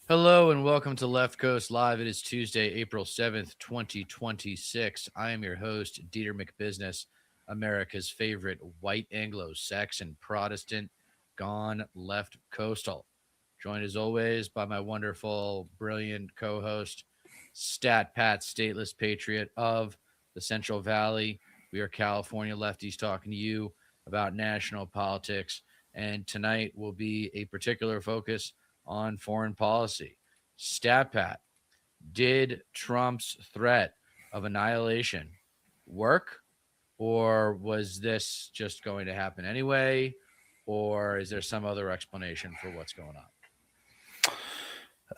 Hello and welcome to Left Coast Live. It is Tuesday, April 7th, 2026. I am your host, Dieter McBusiness, America's favorite white Anglo Saxon Protestant, gone left coastal. Joined as always by my wonderful, brilliant co host, Stat Pat, stateless patriot of the Central Valley. We are California lefties talking to you about national politics. And tonight will be a particular focus on foreign policy. Stat Pat, did Trump's threat of annihilation work, or was this just going to happen anyway? Or is there some other explanation for what's going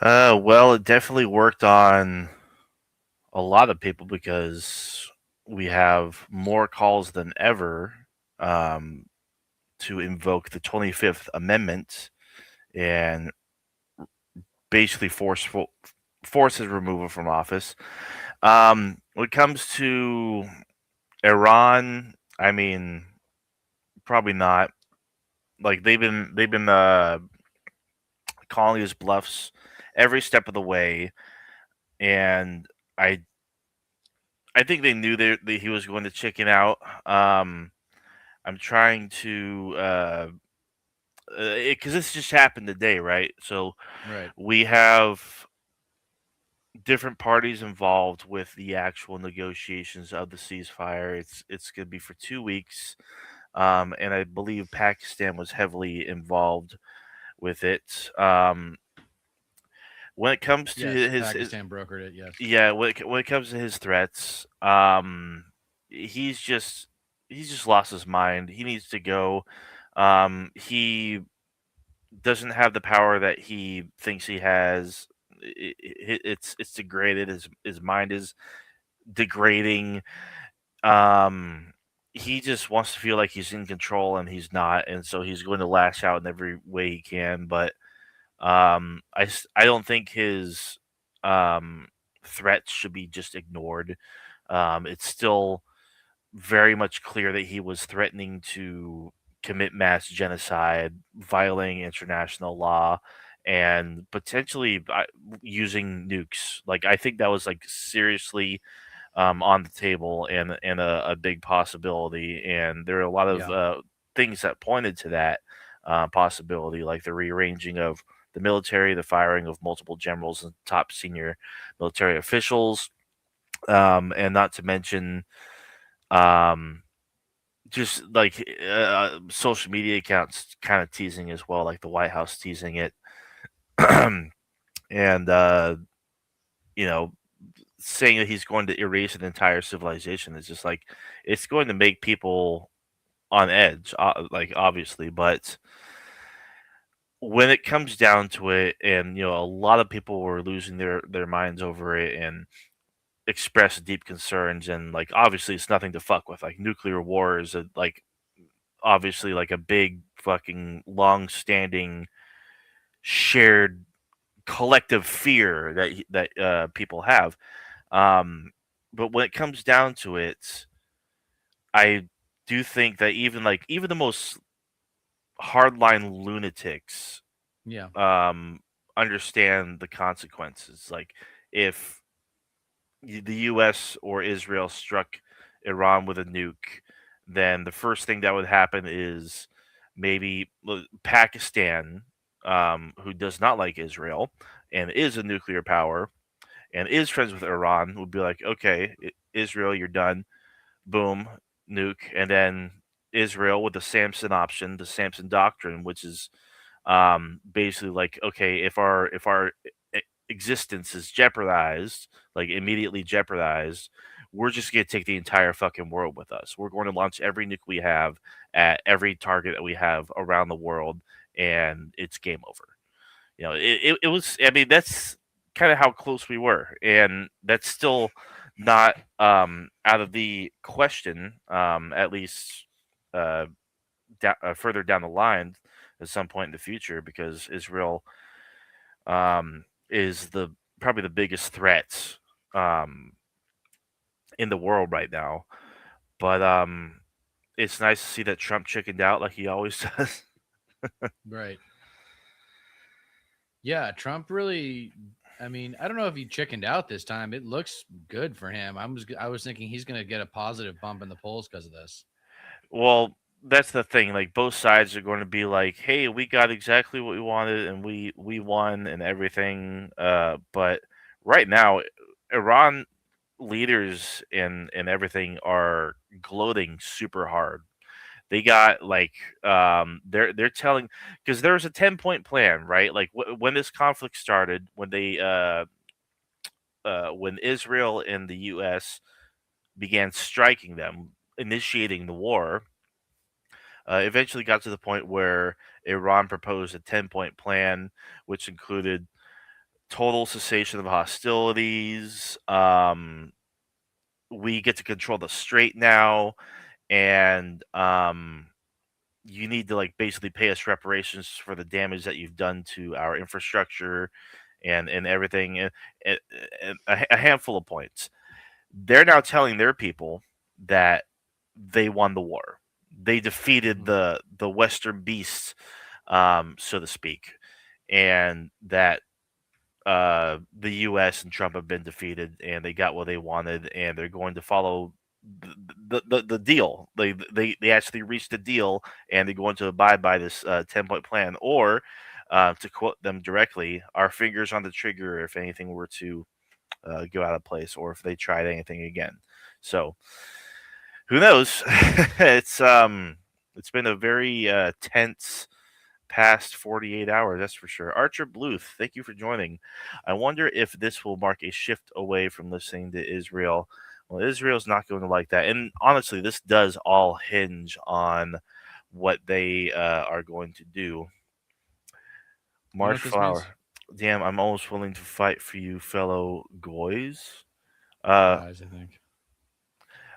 on? Well, it definitely worked on a lot of people because we have more calls than ever um, to invoke the 25th Amendment and basically force his removal from office. When it comes to Iran, I mean, probably not. Like they've been calling his bluffs every step of the way, and I I think they knew that he was going to chicken out. I'm trying to, because this just happened today, right? So Right. we have different parties involved with the actual negotiations of the ceasefire. It's going to be for 2 weeks, and I believe Pakistan was heavily involved with it. When it comes to Yes, his Pakistan brokered it. Yes. yeah, when it comes to his threats, he's just he's just lost his mind. He needs to go. He doesn't have the power that he thinks he has. It's degraded. His mind is degrading. Um, he just wants to feel like he's in control, and he's not, and so he's going to lash out in every way he can. But I don't think his um, threats should be just ignored. It's still very much clear that he was threatening to commit mass genocide, violating international law, and potentially using nukes. Like I think that was like seriously on the table and a big possibility. And there are a lot of Yeah. things that pointed to that possibility, like the rearranging of the military, the firing of multiple generals and top senior military officials, and not to mention um, just like social media accounts kind of teasing as well, like the White House teasing it, and you know, saying that he's going to erase an entire civilization is just like it's going to make people on edge, like obviously, but when it comes down to it, and a lot of people were losing their minds over it and expressed deep concerns, and like obviously it's nothing to fuck with. Like nuclear war is like obviously like a big fucking long standing shared collective fear that people have. Um, but when it comes down to it, I do think that even the most hardline lunatics Yeah. um, understand the consequences. Like if the U.S. or Israel struck Iran with a nuke, then the first thing that would happen is maybe Pakistan, who does not like Israel and is a nuclear power and is friends with Iran, would be like, okay, Israel, you're done. Boom, nuke. And then Israel with the Samson option, the Samson doctrine, which is basically like, okay, if our existence is jeopardized, like immediately jeopardized, we're just going to take the entire fucking world with us. We're going to launch every nuke we have at every target that we have around the world, and it's game over. It was. I mean, that's kind of how close we were, and that's still not out of the question. At least uh, further down the line, at some point in the future, because Israel is the probably the biggest threat um, in the world right now. But it's nice to see that Trump chickened out like he always does. Right. Yeah, Trump really. I mean, I don't know if he chickened out this time. It looks good for him. I was thinking he's going to get a positive bump in the polls because of this. Well, that's the thing. Like both sides are going to be like, "Hey, we got exactly what we wanted, and we won and everything." But right now, Iran leaders and everything are gloating super hard. They got like they're telling because there's a 10-point plan, right? Like when this conflict started, when Israel and the U.S. began striking them, initiating the war, eventually got to the point where Iran proposed a 10-point plan, which included total cessation of hostilities. We get to control the strait now, and you need to like basically pay us reparations for the damage that you've done to our infrastructure and everything, and, and a handful of points. They're now telling their people that they won the war. They defeated Mhm. the Western beast, so to speak, and that the U.S. and Trump have been defeated, and they got what they wanted, and they're going to follow the deal. They actually reached a deal, and they're going to abide by this 10-point plan. Or, to quote them directly, "Our fingers on the trigger if anything were to go out of place, or if they tried anything again." So who knows? It's been a very tense past 48 hours, that's for sure. Archer Bluth, thank you for joining. I wonder if this will mark a shift away from listening to Israel. Well, Israel's not going to like that. And honestly, this does all hinge on what they are going to do. You know March what this means? Flower. Damn, I'm almost willing to fight for you, fellow goys. Uh, Guys, I think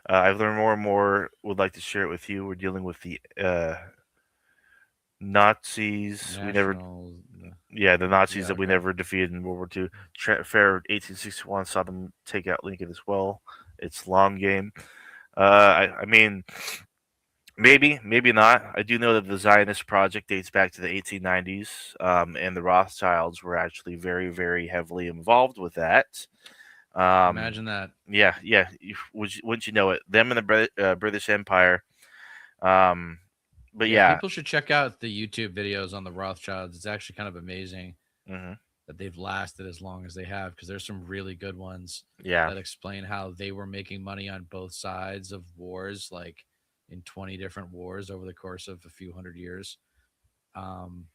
I've learned more and more. Would like to share it with you. We're dealing with the Nazis. We never national. Yeah, the Nazis Yeah. that we Okay. never defeated in World War II. Fair 1861 saw them take out Lincoln as well. It's long game. I mean, maybe not. I do know that the Zionist project dates back to the 1890s, and the Rothschilds were actually very, very heavily involved with that. Um, Imagine that. yeah. Wouldn't you know it? Them and the British Empire. Um, but Yeah, yeah. people should check out the YouTube videos on the Rothschilds. It's actually kind of amazing Hmm. that they've lasted as long as they have because there's some really good ones Yeah. that explain how they were making money on both sides of wars, like in 20 different wars over the course of a few hundred years. Um,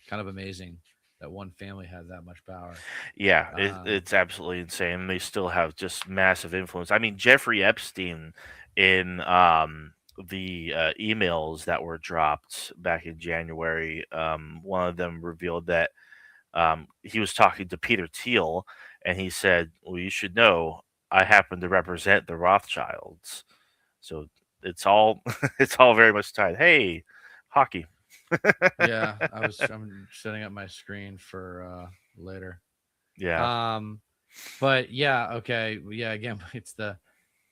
Kind of amazing that one family had that much power. Yeah, Um, it's absolutely insane. They still have just massive influence. I mean, Jeffrey Epstein in the emails that were dropped back in January, one of them revealed that he was talking to Peter Thiel, and he said, "Well, you should know I happen to represent the Rothschilds." So it's all it's all very much tied. Hey, hockey. yeah, I'm setting up my screen for later. Yeah. Um, but yeah, okay, yeah. Again,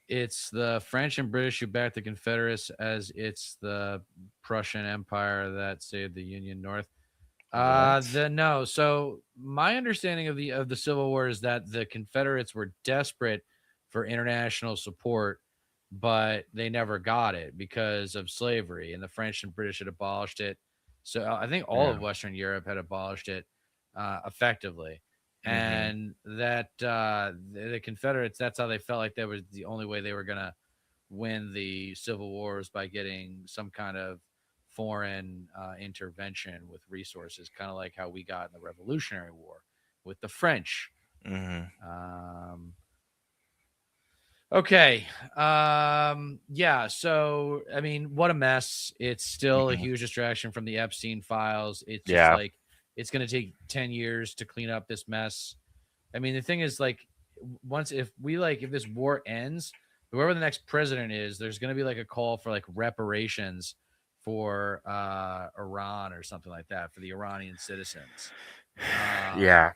it's the French and British who backed the Confederates, as it's the Prussian Empire that saved the Union North. What? The no. So my understanding of the Civil War is that the Confederates were desperate for international support, but they never got it because of slavery, and the French and British had abolished it. So I think all Yeah. of Western Europe had abolished it effectively, Hmm. and that the Confederates, that's how they felt like that was the only way they were gonna win the Civil Wars, by getting some kind of foreign intervention with resources, kind of like how we got in the Revolutionary War with the French. Hmm. Um, okay. Yeah. So, I mean, what a mess. It's still a Hmm. huge distraction from the Epstein files. It's just Yeah. like, it's going to take 10 years to clean up this mess. I mean, the thing is, like, once if this war ends, whoever the next president is, there's going to be like a call for like reparations for Iran or something like that, for the Iranian citizens. Yeah.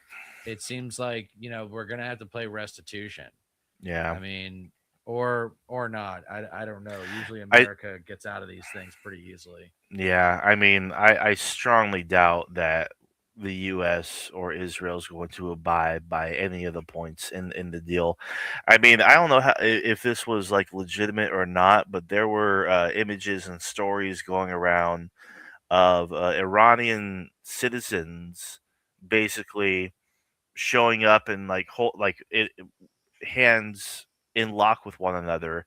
It seems like, we're going to have to play restitution. Yeah. I mean, or not. I don't know. Usually I America gets out of these things pretty easily. Yeah, I mean, I strongly doubt that the U.S. or Israel is going to abide by any of the points in the deal. I mean, I don't know if this was like legitimate or not, but there were images and stories going around of Iranian citizens basically showing up and like hands in lock with one another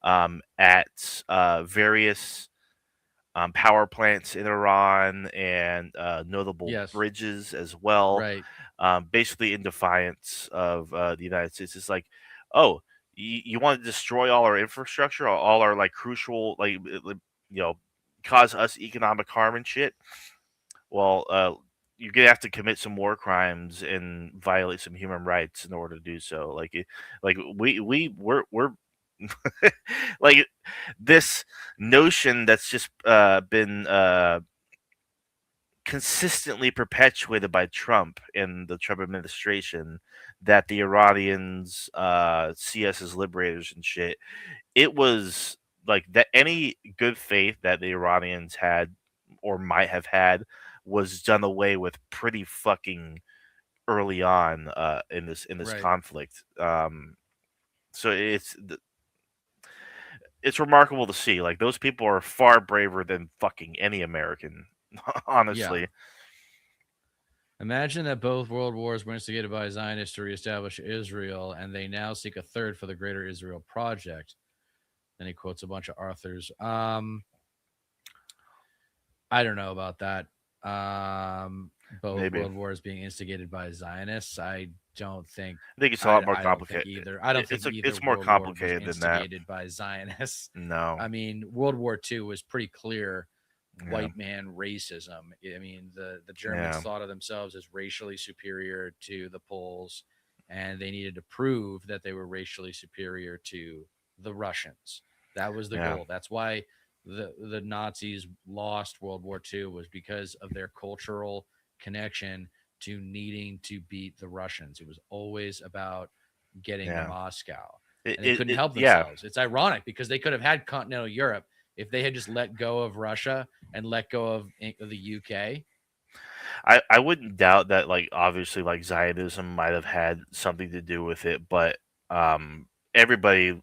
at various power plants in Iran and notable Yes. bridges as well, Right. basically in defiance of the United States. It's like, oh, you want to destroy all our infrastructure, all our like crucial, you know, cause us economic harm and shit. Well, you're gonna have to commit some war crimes and violate some human rights in order to do so. Like we're like this notion that's just been consistently perpetuated by Trump and the Trump administration that the Iranians see us as liberators and shit. It was like that any good faith that the Iranians had or might have had was done away with pretty fucking early on in this Right. conflict. So it's remarkable to see. Like those people are far braver than fucking any American, Yeah. honestly. Imagine that both world wars were instigated by Zionists to reestablish Israel, and they now seek a third for the Greater Israel Project. Then he quotes a bunch of authors. I don't know about that. Both Maybe world wars being instigated by Zionists. I don't think. I think it's a lot more I don't think complicated. either. I don't think either It's more world war was complicated than that. instigated by Zionists. No, I mean, World War II was pretty clear yeah, white man racism. I mean, the Germans yeah, thought of themselves as racially superior to the Poles, and they needed to prove that they were racially superior to the Russians. That was the yeah, goal. That's why the Nazis lost World War II, was because of their cultural connection to needing to beat the Russians. It was always about getting to yeah. Moscow, and they couldn't It help yeah. themselves. It's ironic because they could have had continental Europe if they had just let go of Russia and let go of the UK. I wouldn't doubt that like obviously like Zionism might have had something to do with it, but everybody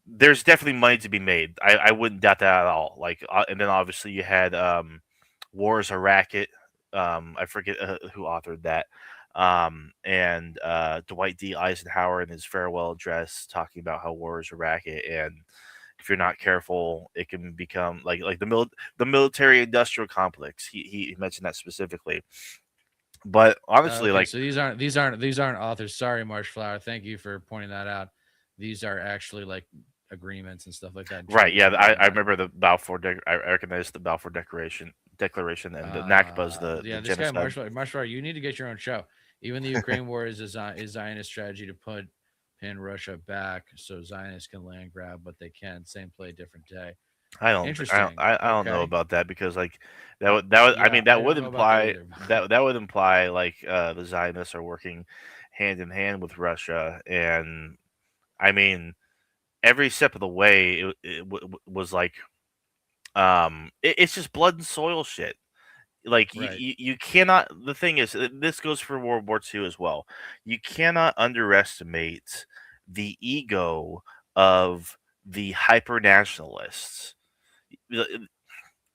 there's definitely money to be made. I wouldn't doubt that at all. Like and then obviously you had War is a Racket. I forget who authored that. And Dwight D. Eisenhower in his farewell address talking about how war is a racket, and if you're not careful, it can become like the military industrial complex. He mentioned that specifically. But honestly, Okay, like so these aren't authors. Sorry, Marshflower. Thank you for pointing that out. These are actually like agreements and stuff like that, right, treaties yeah, written I by. remember the Balfour. I recognize the Balfour Declaration, and the Nakba's the Yeah, this guy genocide. Marshflower, you need to get your own show. Even the Ukraine war is is Zionist strategy to put pin Russia back so Zionists can land grab what they can. Same play, different day. Interesting. I don't know Okay. about that because like that would I Yeah, mean I that don't would know about that imply either. that would imply like the Zionists are working hand in hand with Russia, and I mean every step of the way was like it's just blood and soil shit. Like Right. you cannot. The thing is, this goes for World War II as well. You cannot underestimate the ego of the hyper nationalists.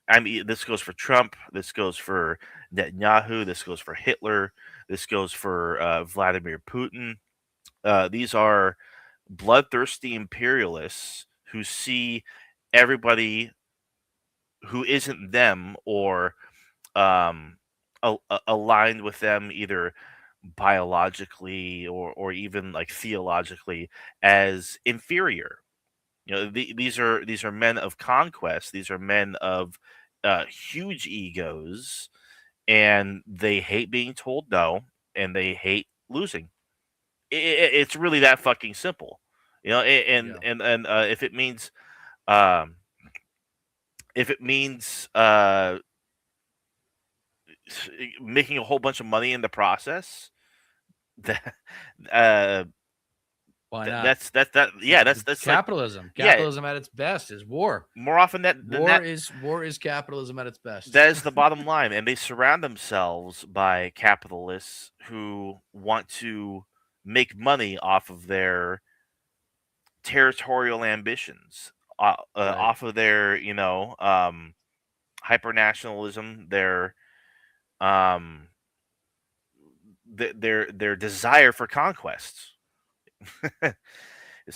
I mean, this goes for Trump. This goes for Netanyahu. This goes for Hitler. This goes for Vladimir Putin. These are bloodthirsty imperialists who see everybody who isn't them or um, aligned with them either biologically or even like theologically as inferior. You know, these are men of conquest. These are men of huge egos, and they hate being told no, and they hate losing. It's really that fucking simple. You know, Yeah. um, if it means making a whole bunch of money in the process, that uh, Why not? That yeah, that's like Capitalism. yeah, Capitalism at its best is war. more often than that War is capitalism at its best. that is the bottom line, and they surround themselves by capitalists who want to make money off of their territorial ambitions, Right. off of their hyper nationalism, um, their desire for conquests.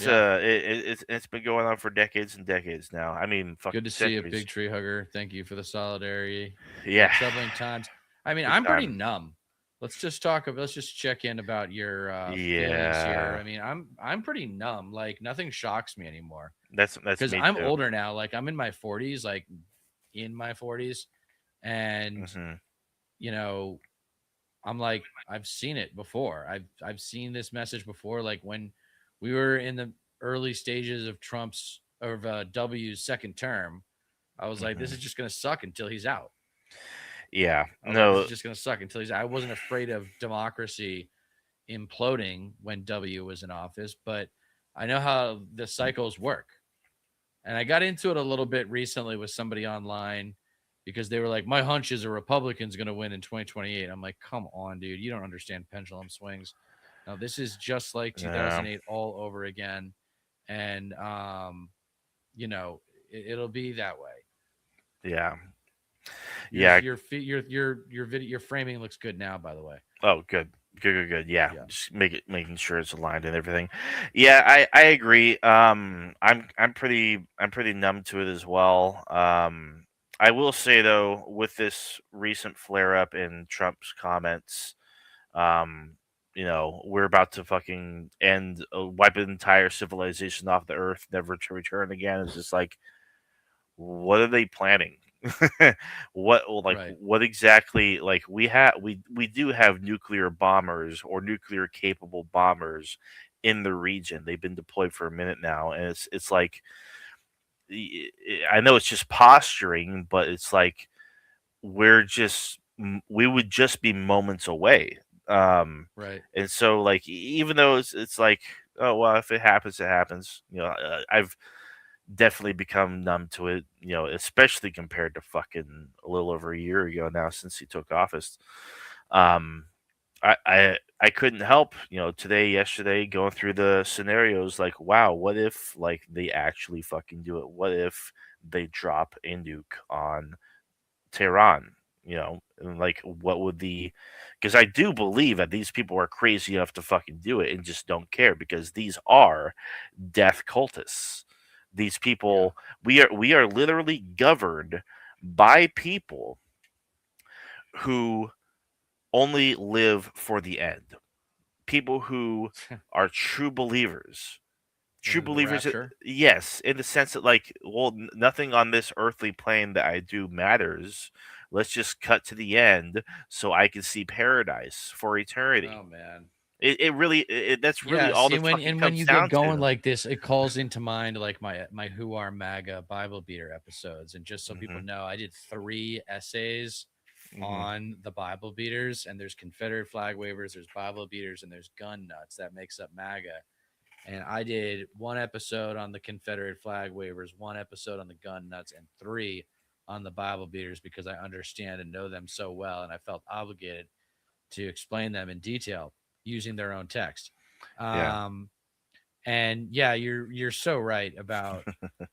Yeah. It's been going on for decades and decades now. I mean, Good fucking to see you, centuries. big tree hugger. Thank you for the solidarity. Yeah, Troubling times. I mean, big I'm pretty time. numb. Let's just check in about your feelings here. Yeah, I mean, I'm pretty numb. Like nothing shocks me anymore that's because me I'm too. older now. Like I'm in my 40s, like in my 40s, and Hmm. you know, I'm like I've seen it before. I've seen this message before. Like when we were in the early stages of W's second term, I was like, this is Hmm. just gonna suck until he's out. Yeah, I was like, this is no, just gonna suck until he's out. I wasn't afraid of democracy imploding when W was in office, but I know how the cycles work. And I got into it a little bit recently with somebody online because they were like, my hunch is a Republican's going to win in 2028. I'm like, come on, dude. You don't understand pendulum swings. Now, this is just like yeah, 2008 all over again. And, it'll be that way. yeah, Your, yeah. your, your video, your framing looks good now, by the way. Oh, good. Good. Yeah, Yeah. just making sure it's aligned and everything. Yeah, I agree. I'm pretty numb to it as well. I will say though, with this recent flare up in Trump's comments, um, we're about to fucking wipe an entire civilization off the earth, never to return again. It's just like, what are they planning? Right. What exactly, like, we do have nuclear bombers or nuclear capable bombers in the region. They've been deployed for a minute now, and it's like, I know it's just posturing, but it's like we would just be moments away. Right. And so, like, even though it's like, oh well, if it happens, it happens. I've definitely become numb to it, especially compared to fucking a little over a year ago now since he took office. Um, I couldn't help, today, yesterday, going through the scenarios like, wow, what if like they actually fucking do it? What if they drop a nuke on Tehran? And like, what would the? Because I do believe that these people are crazy enough to fucking do it and just don't care because these are death cultists. These Yeah. people, we are literally governed by people who only live for the end. People who are true believers. True In the believers, rapture. yes, in the sense that, like, well, nothing on this earthly plane that I do matters. Let's just cut to the end so I can see paradise for eternity. Oh, man. It really, that's really Yeah, all see, this fucking when comes you get down going to. like this, it calls into mind like my Who Are MAGA Bible Beater episodes. And just so people Hmm. know, I did 3 essays Hmm. on the Bible beaters, and there's Confederate flag wavers, there's Bible beaters, and there's gun nuts that makes up MAGA. And I did 1 episode on the Confederate flag wavers, 1 episode on the gun nuts, and 3 on the Bible beaters because I understand and know them so well, and I felt obligated to explain them in detail using their own text. Yeah. Um, and yeah, you're so right about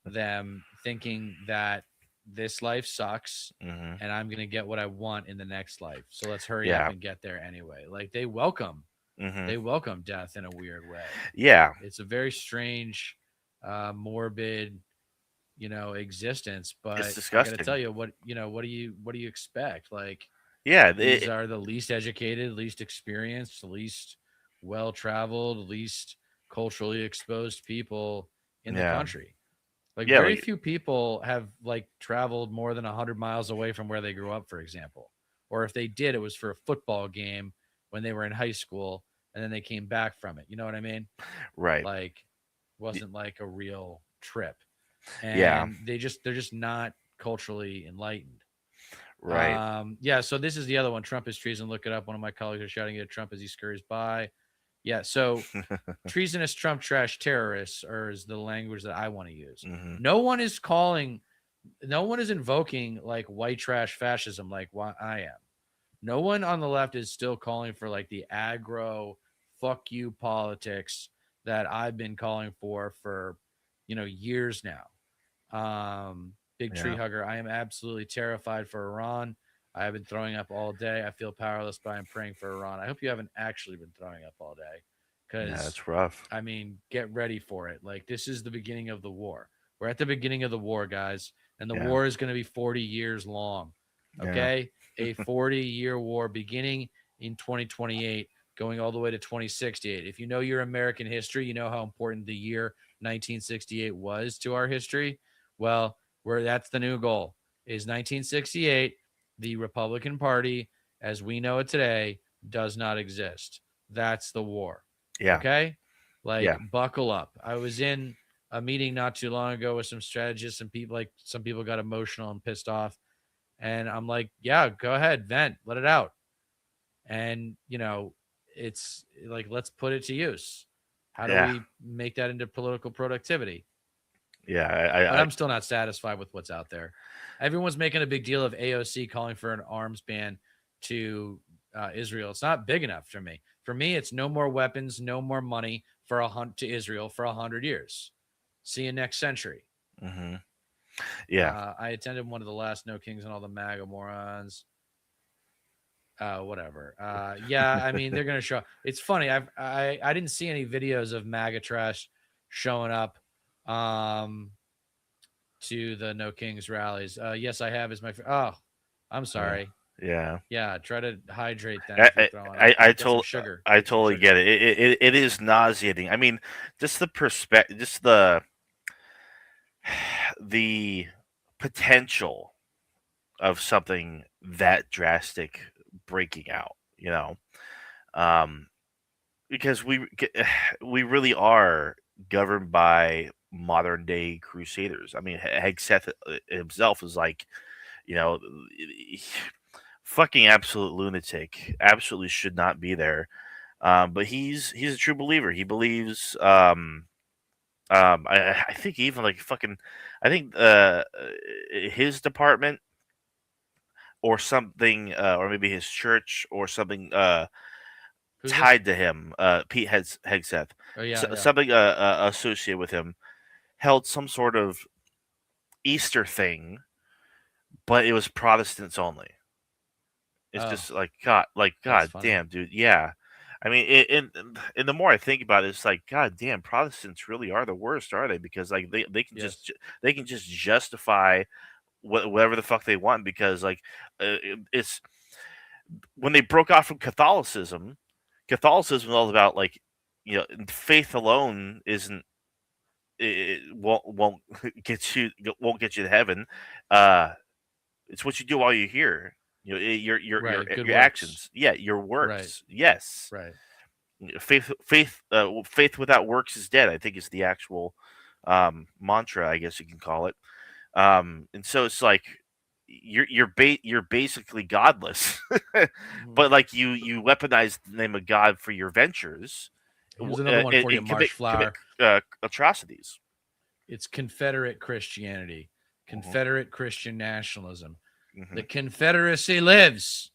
them thinking that this life sucks Hmm. and I'm gonna get what I want in the next life. So let's hurry up Yeah. and get there anyway. Like Hmm. they welcome death in a weird way. Yeah. It's a very strange, morbid, existence. It's But I got to tell disgusting. you, what do you expect? Like Yeah. these are the least educated, least experienced, least well traveled, least culturally exposed people in the Yeah. country. Like Yeah. very Like, few people have like traveled more than 100 miles away from where they grew up, for example. Or if they did, it was for a football game when they were in high school and then they came back from it. You know what I mean? right. Like Y- wasn't like a real trip. Yeah. And they're just not culturally enlightened. Right. Yeah, so this is the other one. Trump is treason. Look it up. One of my colleagues are shouting at Trump as he scurries by. Yeah. So treasonous Trump trash terrorists is the language that I want to use. Hmm. No one is calling, no one is invoking like white trash fascism like what I am. No one on the left is still calling for like the aggro fuck you politics that I've been calling for years now. Big tree Yeah. hugger. I am absolutely terrified for Iran. I have been throwing up all day. I feel powerless, but I'm praying for Iran. I hope you haven't actually been throwing up all day Yeah, because, that's rough. I mean, get ready for it. Like, this is the beginning of the war. We're at the beginning of the war, guys, and the Yeah. war is going to be 40 years long. Yeah. Okay? A 40-year war beginning in 2028, going all the way to 2068. If you know your American history, you know how important the year 1968 was to our history. Well, that's the new goal is 1968. The Republican Party, as we know it today, does not exist. That's the war. Yeah. Okay? Like, Yeah. buckle up. I was in a meeting not too long ago with some strategists and people, like, some people got emotional and pissed off. And I'm like, yeah, go ahead, vent, let it out. And, it's like, let's put it to use. How do Yeah. we make that into political productivity? Yeah. But I'm still not satisfied with what's out there. Everyone's making a big deal of AOC calling for an arms ban to Israel. It's not big enough for me. For me, it's no more weapons, no more money for to Israel for 100 years. See you next century. Hmm. Yeah. I attended one of the last No Kings and all the MAGA morons. Whatever. Yeah, I mean they're gonna show. It's funny. I didn't see any videos of MAGA trash showing up. To the No Kings rallies. Yes, I have. Is my I'm Yeah. sorry. Yeah. Yeah, try to hydrate then I if you're throwing up. Get some sugar. I Get some totally sugar. get it. It is nauseating. I mean, just the perspective, just the potential of something that drastic breaking out. Um, because we really are governed by modern day crusaders. I mean, Hegseth himself is like, you know, fucking absolute lunatic. Absolutely should not be there. But he's a true believer. He believes. I think even like fucking. I think his department or something, or maybe his church or something Who's this? tied to him. Pete Hegseth, Oh yeah, yeah. something associated with him, held some sort of Easter thing, but it was Protestants only. It's Oh, just like that's God funny. damn, dude. Yeah, I mean, and the more I think about it, it's like God damn, Protestants really are the worst, are they? Because like they can Yes. they can just justify whatever the fuck they want because like it's when they broke off from Catholicism. Catholicism is all about like faith alone isn't it won't won't get you to heaven. Uh, it's what you do while you're here. Right. Good your works. actions. Yeah, your Right. works. Yes, Right. faith without works is dead. I think is the actual mantra. I guess you can call it. And so it's like you're basically godless, Mhm. but like you weaponize the name of God for your ventures, Here's another one for you, and Marsh commit Flower. atrocities. It's Confederate Christianity, Hmm. Confederate Christian nationalism. The Hmm. Confederacy lives.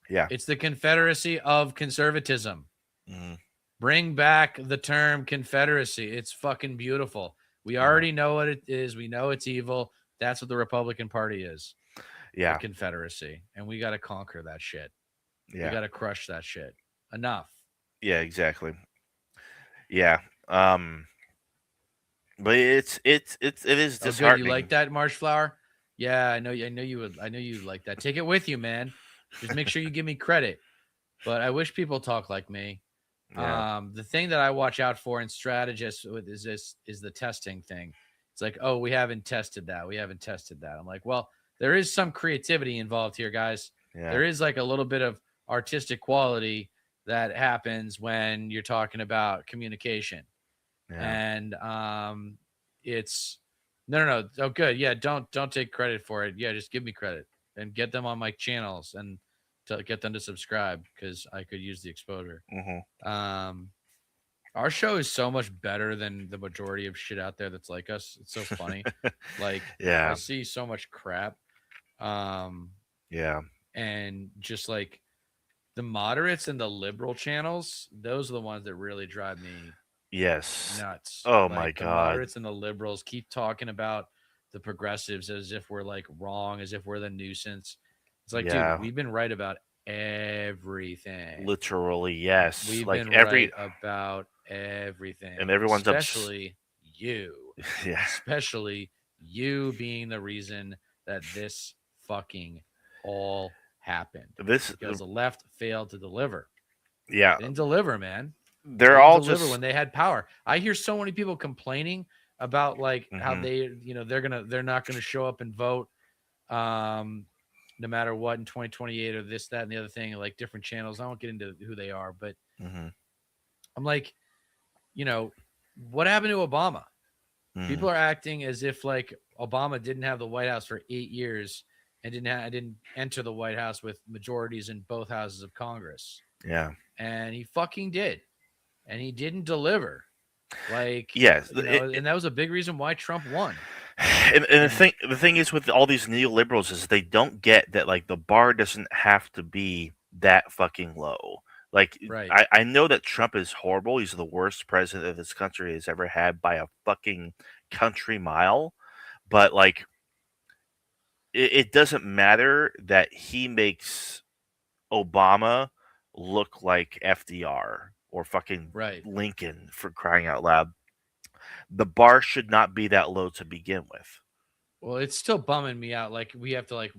Yeah. It's the Confederacy of conservatism. Hmm. Bring back the term Confederacy. It's fucking beautiful. We Yeah. already know what it is. We know it's evil. That's what the Republican Party is, a Yeah. Confederacy. And we got to conquer that shit. We Yeah. got to crush that shit. Enough. Yeah. Exactly. Yeah. Um. But it is Oh, good. You like disheartening. that, Marsh Flower? Yeah, I know. I know you would. I know you'd like that. Take it with you, man. Just make sure you give me credit. But I wish people talk like me. Yeah. The thing that I watch out for in strategists is the testing thing. It's like, oh, we haven't tested that. We haven't tested that. I'm like, well, there is some creativity involved here, guys. Yeah. There is like a little bit of artistic quality that happens when you're talking about communication. Yeah. And it's no. Oh, good. Yeah, don't take credit for it. Yeah, just give me credit and get them on my channels and to get them to subscribe because I could use the exposure. Hmm. Um, Our show is so much better than the majority of shit out there that's like us. It's so funny. Like I Yeah, see so much crap. Um yeah, and just like the moderates and the liberal channels, those are the ones that really drive me yes. nuts. Oh my Like the god. moderates and the liberals keep talking about the progressives as if we're like wrong, as if we're the nuisance. It's like, dude, Yeah, we've been right about everything. literally, yes. We've Like been every right about and everything, everyone's especially you. yeah. Especially you being the reason that this fucking all happened This because the left failed to deliver. yeah, They didn't deliver, man. They they're didn't all deliver just when they had power. I hear so many people complaining about like how mhm, they, they're not gonna show up and vote, um, no matter what in 2028 or this, that, and the other thing. Like different channels. I won't get into who they are, but mhm, I'm like, what happened to Obama? mhm. People are acting as if like Obama didn't have the White House for 8 years and didn't enter the White House with majorities in both houses of Congress, Yeah. and he fucking did, and he didn't deliver. Like, Yes. and that was a big reason why Trump won. And And the thing is with all these neoliberals is they don't get that like the bar doesn't have to be that fucking low. Like right, I know that Trump is horrible. He's the worst president that this country has ever had by a fucking country mile. But like it doesn't matter that he makes Obama look like FDR or fucking right. Lincoln for crying out loud. The bar should not be that low to begin with. Well, it's still bumming me out. Like we have to like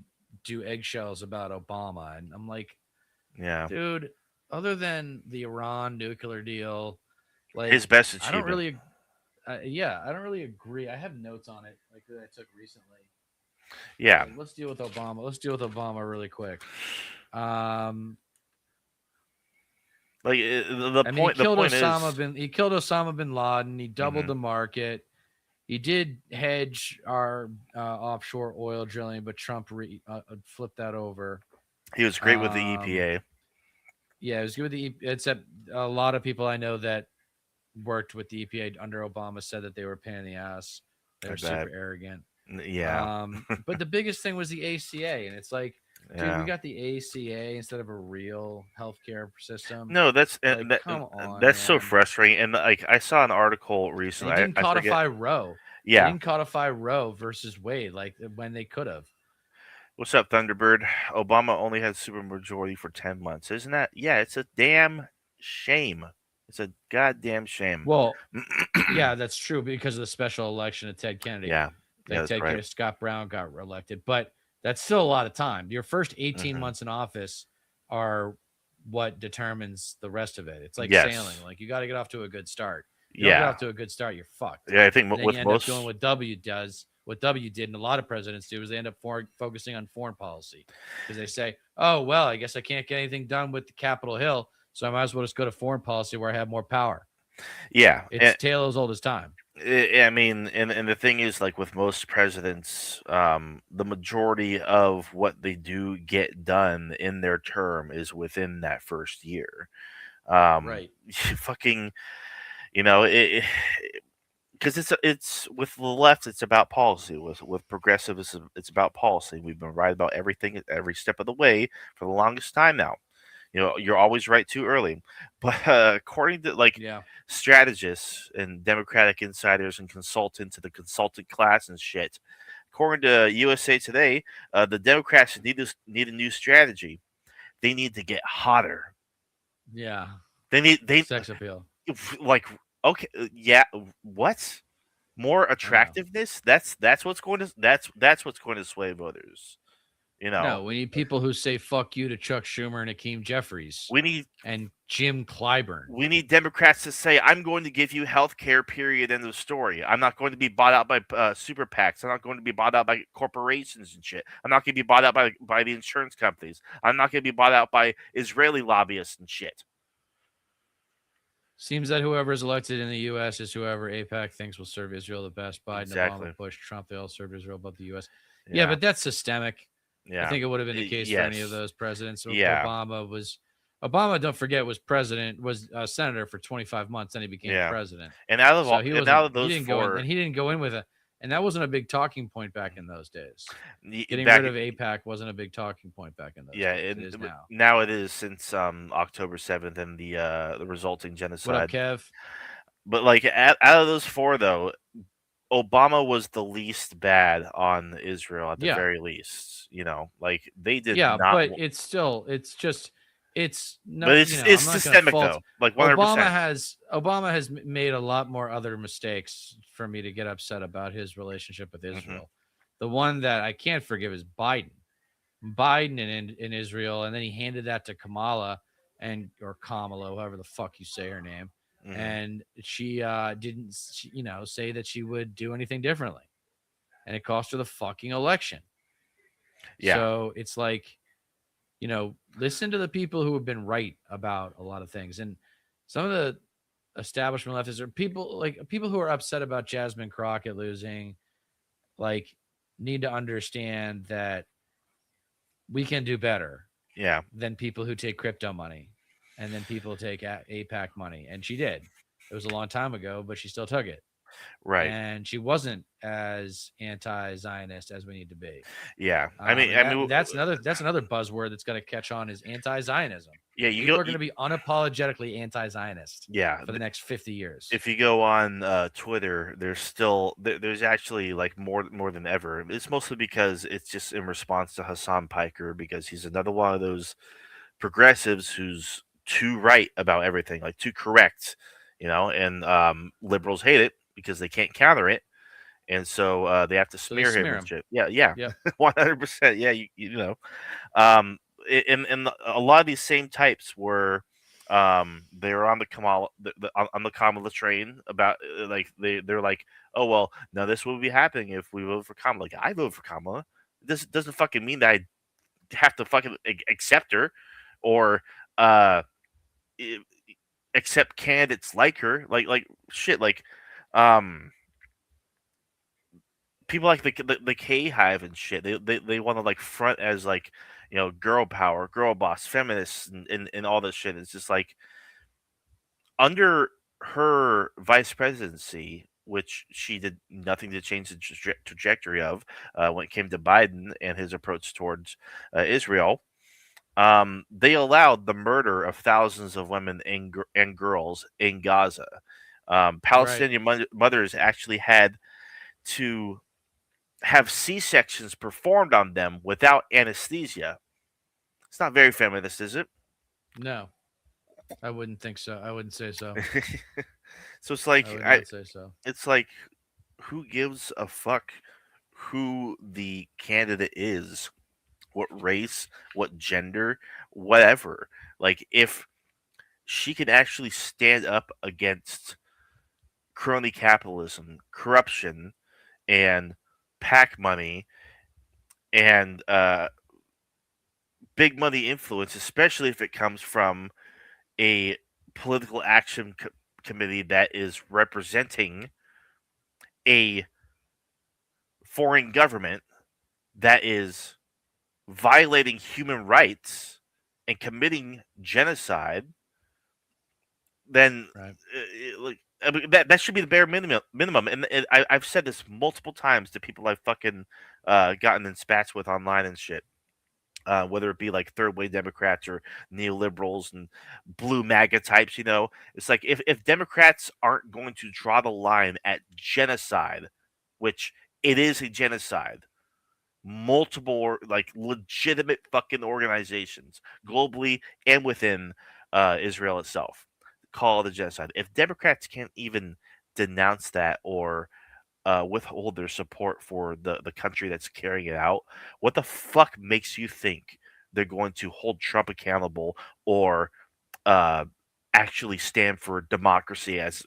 do eggshells about Obama, and I'm like, Yeah. dude, other than the Iran nuclear deal, His like best I don't achievement. really, yeah, I don't really agree. I have notes on it like that I took recently. Yeah. Like, let's deal with Obama. Let's deal with Obama really quick. Um, Like I mean, the point is, He killed Osama bin Laden. He doubled mhm, the market. He did hedge our offshore oil drilling, but Trump flipped that over. he was great with the Um, EPA. yeah, it was good with except a lot of people I know that worked with the EPA under Obama said that they were a pain in the ass. They I were bet. super arrogant. Yeah. But the biggest thing was the ACA, and it's like, dude, we Yeah. got the ACA instead of a real healthcare system. No, that's Like, come on, that's so man. frustrating. And like I saw an article And he recently. didn't I forget. codify Roe. They Yeah. didn't codify Roe versus Wade like when they could have. What's up, Thunderbird? Obama only had supermajority for 10 months. Isn't that? Yeah, it's a damn shame. It's a goddamn shame. Well, yeah, that's true because of the special election of Ted Kennedy. Yeah. Yeah, Like that's right. Scott Brown got reelected, but that's still a lot of time. Your first 18 Hmm. months in office are what determines the rest of it. It's like sailing. Yes. Like you got to get off to a good start. If you don't get Yeah. off to a good start, you're fucked. Yeah, I think And then you with end up doing most. what W does. What W did, and a lot of presidents do, is they end up focusing on foreign policy because they say, "Oh well, I guess I can't get anything done with the Capitol Hill, so I might as well just go to foreign policy where I have more power." Yeah, It's tale as old as time. I mean, and the thing is, like with most presidents, the majority of what they do get done in their term is within that first year. Right. Fucking, you know, because it's with the left, it's about policy. With progressives, it's about policy. We've been right about everything, every step of the way for the longest time now. You know, you're always right too early. But according to like Yeah. strategists and Democratic insiders and consultants to the consultant class and shit, according to USA Today, the Democrats need a new strategy. They need to get hotter. Yeah. They Sex appeal. like okay, yeah, what? More I know. attractiveness? That's what's going to that's what's going to sway voters. You know, No, we need people who say fuck you to Chuck Schumer and Hakeem Jeffries we need and Jim Clyburn. we need Democrats to say, "I'm going to give you health care." Period. End of story. I'm not going to be bought out by super PACs. I'm not going to be bought out by corporations and shit. I'm not going to be bought out by the insurance companies. I'm not going to be bought out by Israeli lobbyists and shit. Seems that whoever is elected in the U.S. is whoever APAC thinks will serve Israel the best. Biden, Exactly. Obama, Bush, Trump, they all served Israel above the U.S. Yeah, Yeah. but that's systemic. I Yeah. think it would have been the case for any of Yes. those presidents. Yeah. Obama, don't forget, was senator for 25 months, then he became Yeah. president. And out of So all, and out of he those didn't go in, four, and he didn't go in with a, and that wasn't a big talking point back in those days. Getting back, rid of APAC wasn't a big talking point back in those yeah, days. It and is now. now it is since October 7th and the resulting What up, genocide. Kev? But like out of those four, though, Obama was the least bad on Israel at the Yeah, very least. Like they did yeah, not. but it's still, it's But not, it's I'm not going to systemic fault. though, like 100%. Obama has made a lot more other mistakes for me to get upset about his relationship with Hmm. Israel. The one that I can't forgive is Biden in Israel, and then he handed that to Kamala or Kamala, however the fuck you say her name, Hmm. and she didn't, say that she would do anything differently, and it cost her the fucking election. Yeah, So it's like, listen to the people who have been right about a lot of things, and some of the establishment leftists are people who are upset about Jasmine Crockett losing, like, need to understand that we can do better yeah, than people who take crypto money and then people take APAC money. And she did. It was a long time ago, but she still took it. right. And she wasn't as anti-Zionist as we need to be. Yeah, And that's another buzzword that's going to catch on is anti-Zionism. yeah, you People go, are going to be unapologetically anti-Zionist yeah. for the next 50 years. If you go on Twitter, there's actually like more than ever. It's mostly because it's just in response to Hassan Piker because he's another one of those progressives who's too right about everything, like too correct, and liberals hate it because they can't counter it, and so they have to So they smear him smear and him. shit. Yeah, yeah, Yep. 100%. Yeah, um, and a lot of these same types were. They were on the Kamala on the Kamala train about like they're like, oh well, now this will be happening if we vote for Kamala. Like I vote for Kamala. This doesn't fucking mean that I have to fucking accept her or uh i- accept candidates like her. Like shit. Like um people like the K Hive and shit. They want to like front as like girl power, girl boss, feminists, and all this shit. It's just like under her vice presidency, which she did nothing to change the trajectory of when it came to Biden and his approach towards Israel. They allowed the murder of thousands of women and girls in Gaza. Right. Palestinian mothers actually had to have C-sections performed on them without anesthesia. It's not very feminist, is it? No, I wouldn't think so. I wouldn't say so. So it's I like would not say so. it's like who gives a fuck who the candidate is, what race, what gender, whatever. Like if she can actually stand up against crony capitalism, corruption, and pack money and big money influence, especially if it comes from a political action committee that is representing a foreign government that is violating human rights and committing genocide, then Right. like I mean, that should be the bare minimum. And I've said this multiple times to people I've fucking gotten in spats with online and shit. Whether it be like third way Democrats or neoliberals and blue MAGA types, it's like if Democrats aren't going to draw the line at genocide, which it is a genocide, multiple like legitimate fucking organizations globally and within Israel itself call it a genocide. If Democrats can't even denounce that or withhold their support for the country that's carrying it out, what the fuck makes you think they're going to hold Trump accountable or uh, actually stand for democracy as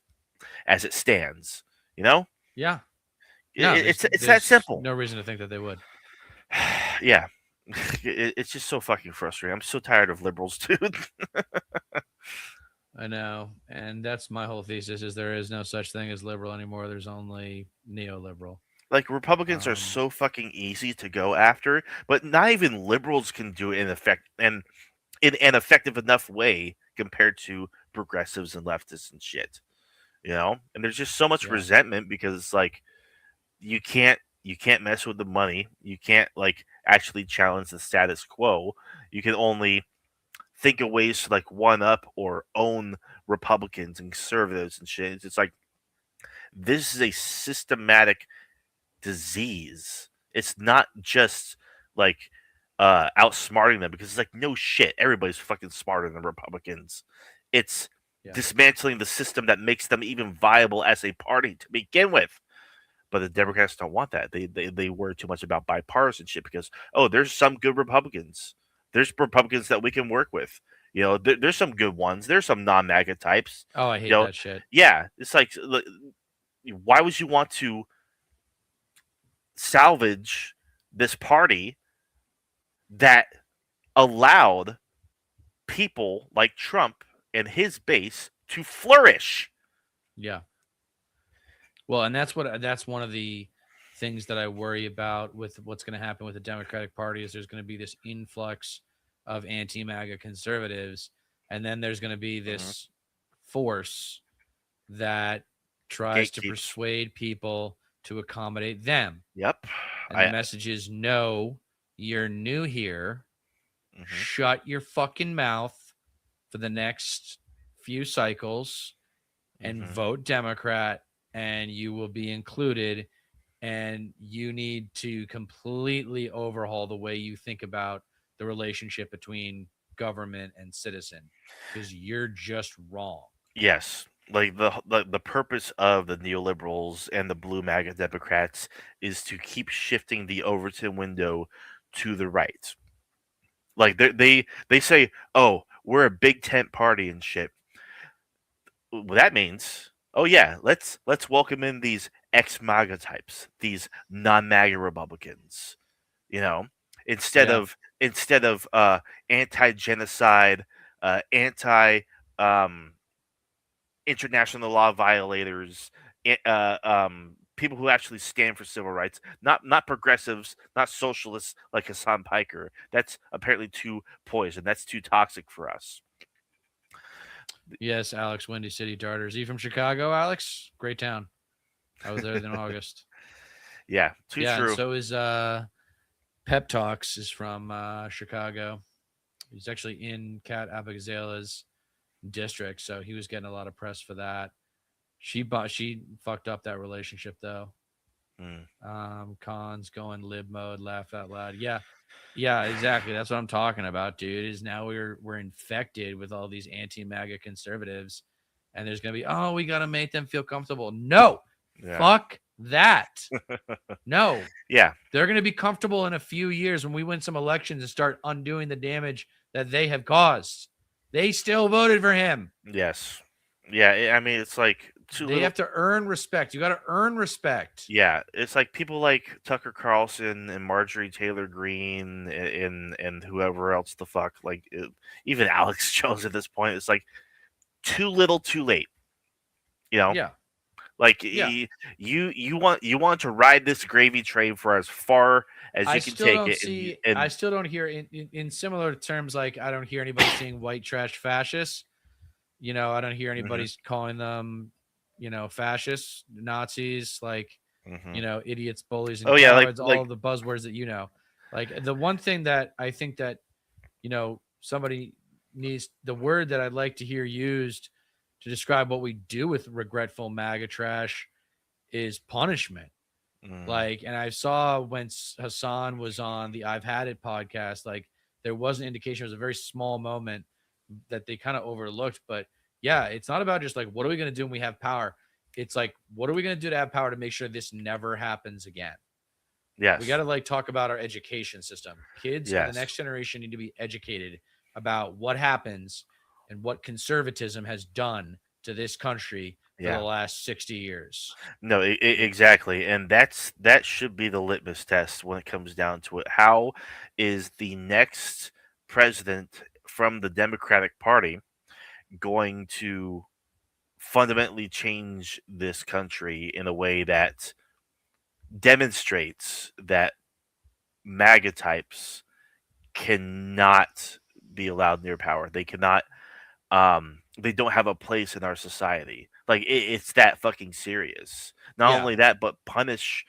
it stands? You know, Yeah. No, it's that there's simple. no reason to think that they would. Yeah. It's just so fucking frustrating. I'm so tired of liberals, dude. I know, and that's my whole thesis: is there is no such thing as liberal anymore. There's only neoliberal. Like Republicans are Um, so fucking easy to go after, but not even liberals can do it in effect. And in an effective enough way compared to progressives and leftists and shit. And there's just so much Yeah. resentment because it's like you can't mess with the money. You can't like actually challenge the status quo. You can only think of ways to like one up or own Republicans and conservatives and shit. It's like this is a systematic disease. It's not just like outsmarting them because it's like no shit, everybody's fucking smarter than Republicans. It's Yeah. dismantling the system that makes them even viable as a party to begin with. But the Democrats don't want that. They worry too much about bipartisanship because there's some good Republicans. There's Republicans that we can work with. There's some good ones. There's some non-MAGA types. Oh, I You hate know, that shit. yeah, it's like why would you want to salvage this party that allowed people like Trump and his base to flourish? Yeah. Well, and that's one of the things that I worry about with what's going to happen with the Democratic Party is there's going to be this influx of anti-MAGA conservatives, and then there's going to be Mm-hmm. this force that tries to Gatekeeps. persuade people to accommodate them. Yep. And the message is no, you're new here. Mm-hmm. Shut your fucking mouth for the next few cycles and vote Democrat, and you will be included. And you need to completely overhaul the way you think about the relationship between government and citizen because you're just wrong. Yes. Like the purpose of the neoliberals and the blue MAGA Democrats is to keep shifting the Overton window to the right. Like they say, "Oh, we're a big tent party and shit." Well, that means, oh yeah, let's welcome in these ex MAGA types, these non MAGA Republicans. You know, instead Yeah. of instead of anti genocide, anti international law violators, people who actually stand for civil rights, not progressives, not socialists like Hassan Piker. That's apparently too poison. That's too toxic for us. Yes, Alex, Windy City Darters. You from Chicago, Alex? Great town. I was there in August. Yeah, too Yeah, and true. so is Pep Talks is from Chicago. He's actually in Kat Abigzela's district, so he was getting a lot of press for that. She fucked up that relationship though. Cons going lib mode, laugh out loud. Yeah, exactly. That's what I'm talking about, dude. Is now we're infected with all these anti-MAGA conservatives, and there's gonna be we gotta make them feel comfortable. No, Yeah. fuck that. No, Yeah. they're gonna be comfortable in a few years when we win some elections and start undoing the damage that they have caused. They still voted for him. Yes. Yeah. I mean, it's like They have to earn respect. You got to earn respect. Yeah, it's like people like Tucker Carlson and Marjorie Taylor Greene and whoever else the fuck, like even Alex Jones at this point. It's like too little, too late. Yeah. Like Yeah. you want to ride this gravy train for as far as you can take it, I still don't hear in similar terms. Like I don't hear anybody saying white trash fascists. I don't hear anybody calling them, fascists, Nazis, like, idiots, bullies, and cowards, all of the buzzwords that Like the one thing that I think that, somebody needs, the word that I'd like to hear used to describe what we do with regretful MAGA trash is punishment. Like, and I saw when Hassan was on the I've Had It podcast, like there was an indication, it was a very small moment that they kind of overlooked. But yeah, it's not about just like, what are we going to do when we have power? It's like, what are we going to do to have power to make sure this never happens again? Yes. We got to like talk about our education system. Kids Yes. of the next generation need to be educated about what happens and what conservatism has done to this country for the last 60 years. No, exactly. And that should be the litmus test when it comes down to it. How is the next president from the Democratic Party going to fundamentally change this country in a way that demonstrates that MAGA types cannot be allowed near power. They cannot. They don't have a place in our society. Like it's that fucking serious. Not Yeah. only that, but punish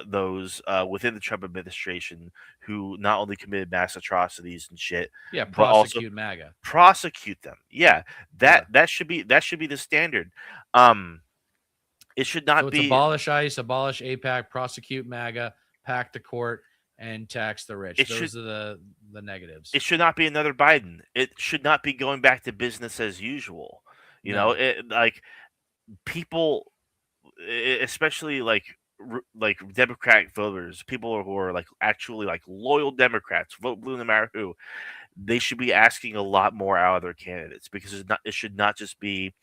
those within the Trump administration who not only committed mass atrocities and shit, Yeah. but also Prosecute MAGA. prosecute them. Yeah, that Yeah. that should be the standard. Um, it should So not it's be. abolish ICE, abolish APAC, prosecute MAGA, pack the court, and tax the rich. It should. Those are the negatives. It should not be another Biden. It should not be going back to business as usual. No. Like people, especially like Democratic voters, people who are like actually like loyal Democrats, vote blue no matter who. They should be asking a lot more out of their candidates because it should not just be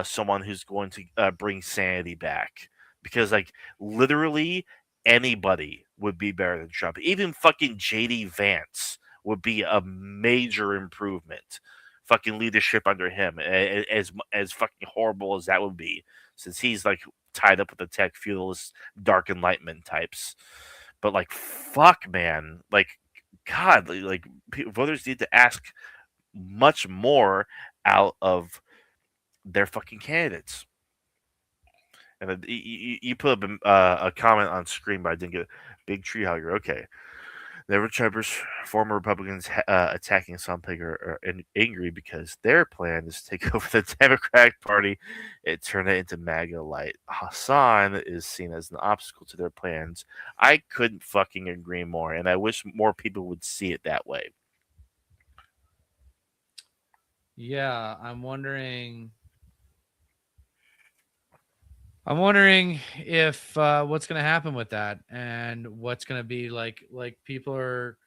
someone who's going to bring sanity back. Because like literally anybody would be better than Trump. Even fucking JD Vance would be a major improvement. Fucking leadership under him, as fucking horrible as that would be, since he's like tied up with the tech feudalist dark enlightenment types. But like, fuck, man, like, God, voters need to ask much more out of their fucking candidates. And then you put up a comment on screen, but I didn't get it. Big tree hugger. Okay. Never Trevor's former Republicans attacking Sonpig are angry because their plan is to take over the Democratic Party and turn it into MAGA light. Hassan is seen as an obstacle to their plans. I couldn't fucking agree more, and I wish more people would see it that way. Yeah, I'm wondering if what's going to happen with that, and what's going to be like people are,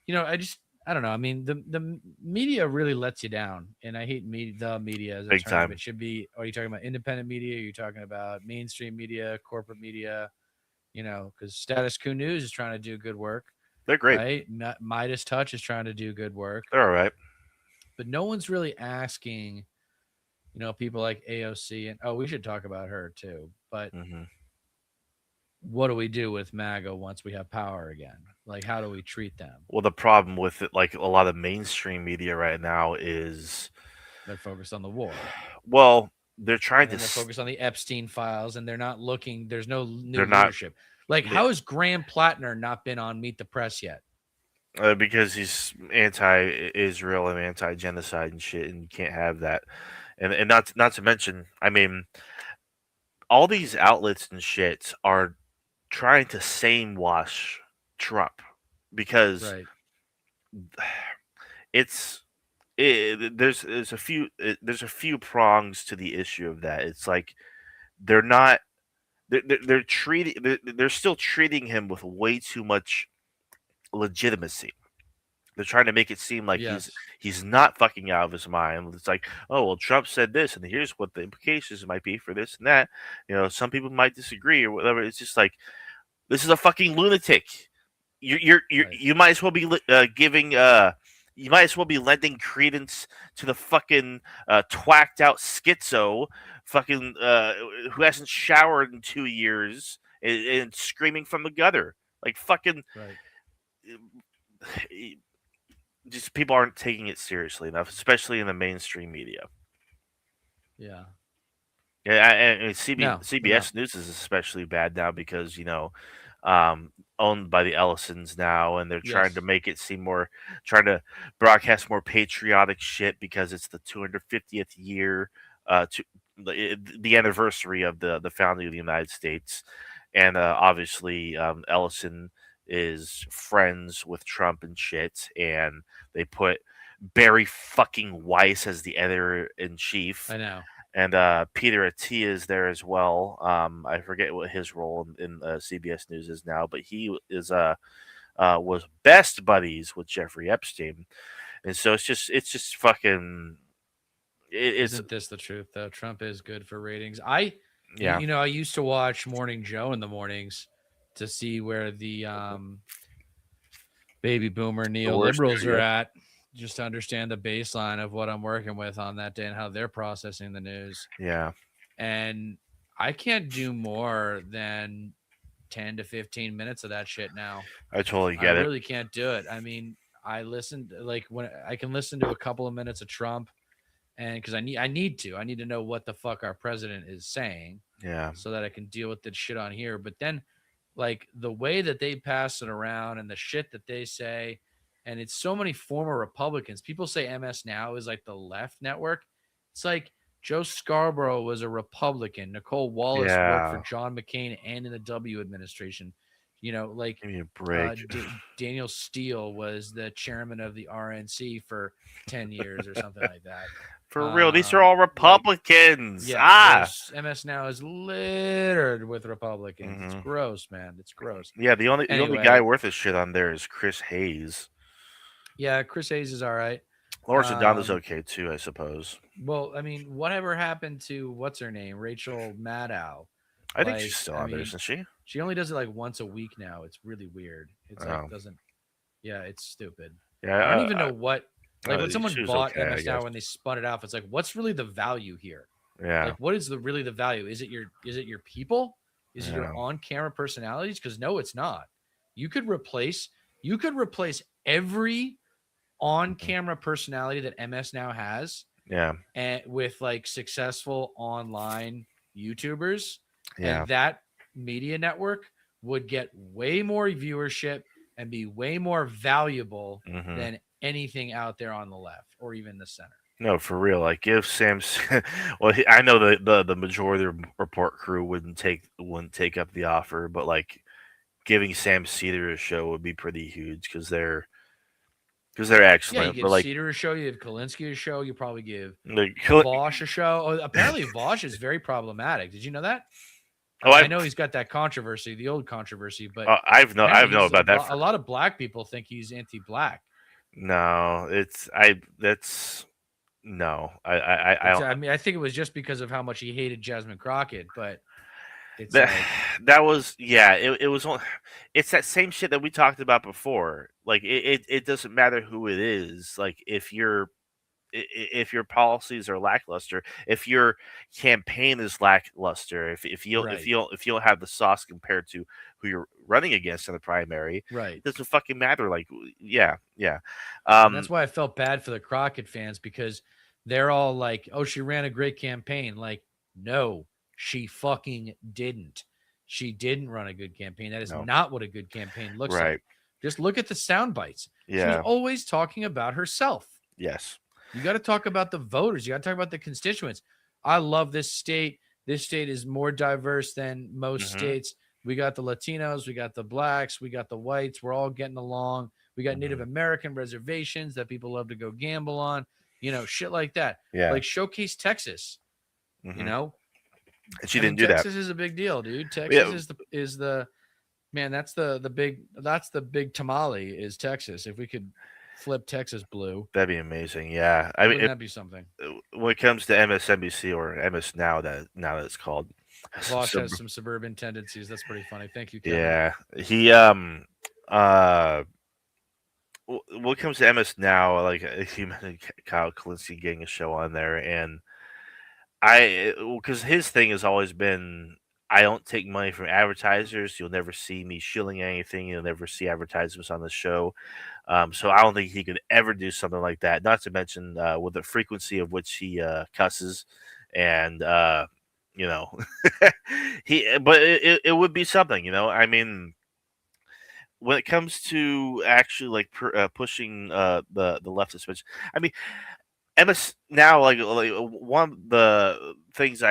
I don't know. I mean, the media really lets you down, and I hate the media as a Big term. time. It should be. Are you talking about independent media? Are you talking about mainstream media, corporate media? Because Status Quo News is trying to do good work, They're great. right? Midas Touch is trying to do good work, They're all right. but no one's really asking. People like AOC, and we should talk about her too. But Mm-hmm. what do we do with MAGA once we have power again? Like, how do we treat them? Well, the problem with it, like a lot of mainstream media right now, is They're focused on the war, well, they're trying to. and they're focused on the Epstein files, and they're not looking. There's no new They're not. leadership. Like, how has Graham Plattner not been on Meet the Press yet? Because he's anti-Israel and anti-genocide and shit, and you can't have that. And not to mention, I mean, all these outlets and shit are trying to same wash Trump because Right. it's there's a few prongs to the issue of that. It's like they're not they're still treating him with way too much legitimacy. They're trying to make it seem like Yes. he's not fucking out of his mind. It's like, oh well, Trump said this, and here's what the implications might be for this and that. Some people might disagree or whatever. It's just like this is a fucking lunatic. Right. You might as well be giving you might as well be lending credence to the fucking twacked out schizo fucking who hasn't showered in 2 years and screaming from the gutter like fucking Right. just people aren't taking it seriously enough, especially in the mainstream media. Yeah. Yeah, and No, they're not. CBS News is especially bad now because owned by the Ellisons now, and they're trying to Yes. make it seem more, trying to broadcast more patriotic shit because it's the 250th year, to the anniversary of the founding of the United States, and obviously Ellison is friends with Trump and shit, and they put Barry fucking Weiss as the editor in chief, I know. and Peter Attia is there as well. I forget what his role in CBS News is now, but he is was best buddies with Jeffrey Epstein, and so it's just fucking it's Isn't this the truth though? Trump is good for ratings. yeah, I used to watch Morning Joe in the mornings to see where the baby boomer the worst. neoliberals are Yeah, at, just to understand the baseline of what I'm working with on that day and how they're processing the news. yeah, And I can't do more than 10 to 15 minutes of that shit now. I totally I get it. really can't do it. I mean, I listened like when I can listen to a couple of minutes of Trump, and because I need to know what the fuck our president is saying, Yeah. so that I can deal with the shit on here. But then, like the way that they pass it around and the shit that they say, and it's so many former Republicans. People say MS Now is like the left network. It's like Joe Scarborough was a Republican. Nicole Wallace worked for Yeah. John McCain and in the W administration. You know, like Give me a break. Daniel Steele was the chairman of the RNC for 10 years or something like that. For real, these are all Like, Republicans. yeah, Ah. there's MS Now is littered with Republicans. It's Hmm. gross, man. It's gross. Yeah, the only guy Anyway, worth a shit on there is Chris Hayes. yeah, Chris Hayes is all right. Lawrence O'Donnell's Um, okay too, I suppose. well, I mean, whatever happened to what's her name, Rachel Maddow? I think she's Like, still I on there, mean, isn't she? she only does it like once a week now. It's really weird. It's like Oh, doesn't. Yeah, it's stupid. yeah. I don't even know what. Like when someone She was bought okay, I MS Now guess. when they spun it off, it's like, what's really the value here? Yeah, Like, what is the really the value? Is it your people? Is it your yeah. on camera personalities? Because no, it's not. You could replace every on Mhm. camera personality that MS Now has, Yeah, and with like successful online YouTubers, yeah. and that media network would get way more viewership and be way more valuable Hmm. than anything out there on the left or even the center. No, for real. Like, give Sam. Well, I know the majority of the report crew wouldn't take up the offer, but like giving Sam Cedar a show would be pretty huge because they're Yeah, you excellent. But give like, Cedar a show, you give Kalinsky a show, you probably give like Vosh a show. Oh, apparently Vosh is very problematic. Did you know that? I oh, mean, I know he's got that controversy, the old controversy, but apparently I've known about that a for lot of black people think he's anti-black. no. It's I that's no. I It's, don't. I mean, I think it was just because of how much he hated Jasmine Crockett, but it's That like, that was yeah. It was. It's that same shit that we talked about before. Like it doesn't matter who it is. Like if your policies are lackluster, if your campaign is lackluster, right, if you'll have the sauce compared to who you're running against in the primary, right. it doesn't fucking matter. Like yeah, yeah, And that's um, why I felt bad for the Crockett fans because they're all like, oh, she ran a great campaign. Like, no, she fucking didn't. She didn't run a good campaign. That is no, not what a good campaign looks right, like. Just look at the sound bites. She was yeah, always talking about herself. yes, You got to talk about the voters. You got to talk about the constituents. I love this state. This state is more diverse than most hmm states. We got the Latinos, we got the blacks, we got the whites. We're all getting along. We got Native hmm American reservations that people love to go gamble on, shit like that. yeah, Like showcase hmm you know? and she I mean, didn't do that. Texas is a big deal, dude. Texas Yeah, is the man, that's the big tamale is Texas. If we could flip Texas blue, that'd be amazing. Yeah, I mean, wouldn't that be something? when it comes to MSNBC or MS now that it's called, Vosh sub, has some suburban tendencies. That's pretty funny. Thank you, Kevin. yeah, he uh when it comes to MS now, like you mentioned Kyle Kalinske getting a show on there, and because his thing has always been, I don't take money from advertisers. You'll never see me shilling anything. You'll never see advertisements on the show. So I don't think he could ever do something like that. Not to mention with the frequency of which he cusses, and you know, But it would be something. I mean, when it comes to actually like pushing the leftist switch, I mean, MS now like one of the things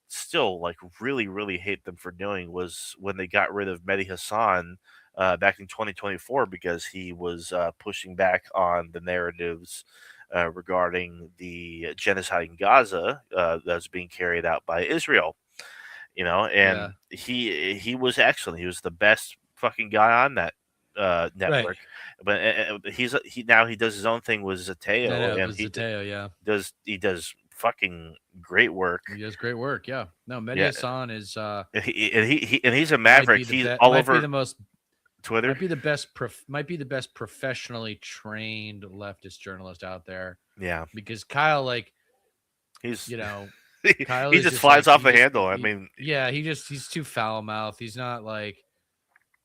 still like really hate them for doing was when they got rid of Mehdi Hassan back in 2024 because he was pushing back on the narratives regarding the genocide in Gaza that's being carried out by Israel. Yeah. And he was excellent. He was the best fucking guy on that Right. network. But he does his own thing with I Zateo, know, and with Zateo, yeah. he does fucking great work. He does great work. Yeah. No, Mehdi Yeah, Hassan is and he's a maverick. He's all might be over the most Twitter. might be the best professionally trained leftist journalist out there Yeah, because Kyle, like, he's you know, he, Kyle he is just just flies like off the handle. I mean, yeah, he's too foul mouthed. He's not like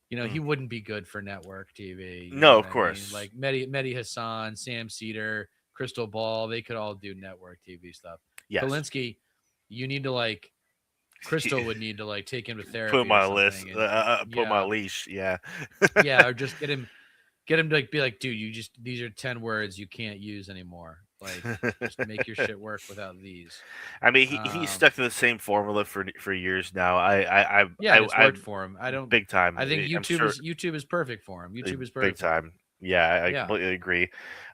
he wouldn't be good for network TV. You know No, what of I mean? course. Like Mehdi Hassan, Sam Cedar, Crystal Ball, they could all do network TV stuff. Yes. Kalinsky, you need to like Crystal would need to like take him to Put him therapy or on a list. something, and Put him on yeah, a leash. Yeah. yeah, or just get him to like be like, dude, these are 10 words you can't use anymore. Like, just make your shit work without these. I mean, he's Um, stuck to the same formula for years now. yeah, and it's I worked for him. I don't. big time. I think I'm sure YouTube is perfect for him. YouTube is big perfect for him. time. Yeah, I Yeah. completely agree.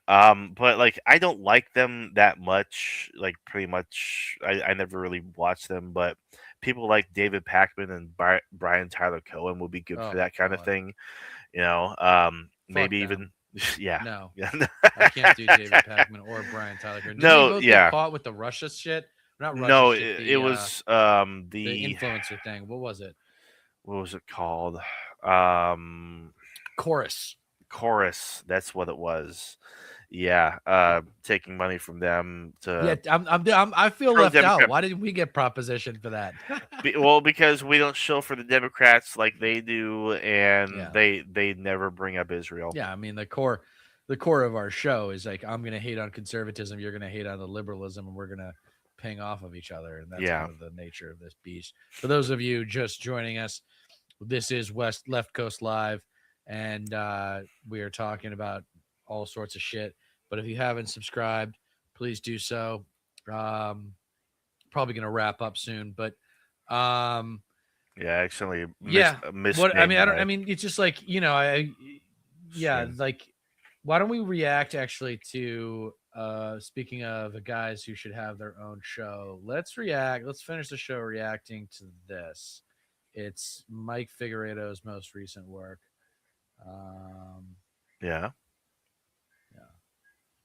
But like, I don't like them that much. Like, pretty much, I never really watched them. But people like David Packman and Brian Tyler Cohen would be good for Oh that kind of God. thing. You know, Fuck maybe even them. yeah, No, yeah. I can't do David Packman or Brian Tyler. Didn't they No, both get yeah. caught with the Russia shit? Not Russia No, shit. it was The the influencer thing. What was it? what was it called? Um Chorus. Chorus, that's what it was. Yeah, taking money from them Yeah, to I feel pro left out. Democrat. Why didn't we get propositioned for that? Well, because we don't show for the Democrats like they do, and Yeah. they never bring up Israel. Yeah, I mean the core of our show is like I'm gonna hate on conservatism, you're gonna hate on the liberalism, and we're gonna ping off of each other, and that's Yeah, kind of the nature of this beast. For those of you just joining us, this is West Left Coast Live, and we are talking about all sorts of shit. But if you haven't subscribed, please do so. Um, Probably gonna wrap up soon, but um, yeah. I accidentally yeah. What I misnamed mean, I don't. I my mean, it's just like yeah, stream. like why don't we react actually to speaking of the guys who should have their own show? Let's finish the show reacting to this. It's Mike Figueredo's most recent work. Um, Yeah. yeah.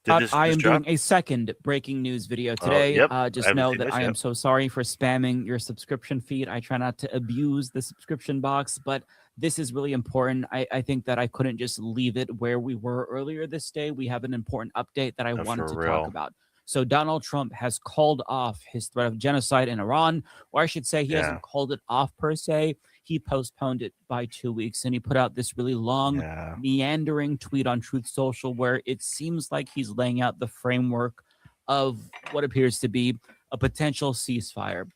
Did I this am drop? doing a second breaking news video Oh, today. yep. I Just haven't know seen that this I am yet. so sorry for spamming your subscription feed. I try not to abuse the subscription box, but this is really important. I think that I couldn't just leave it where we were earlier this day. We have an important update that I No, wanted for to talk real. about. So Donald Trump has called off his threat of genocide in Iran, or I should say he Yeah. hasn't called it off per se. He postponed it by 2 weeks, and he put out this really long Yeah. meandering tweet on Truth Social where it seems like he's laying out the framework of what appears to be a potential ceasefire.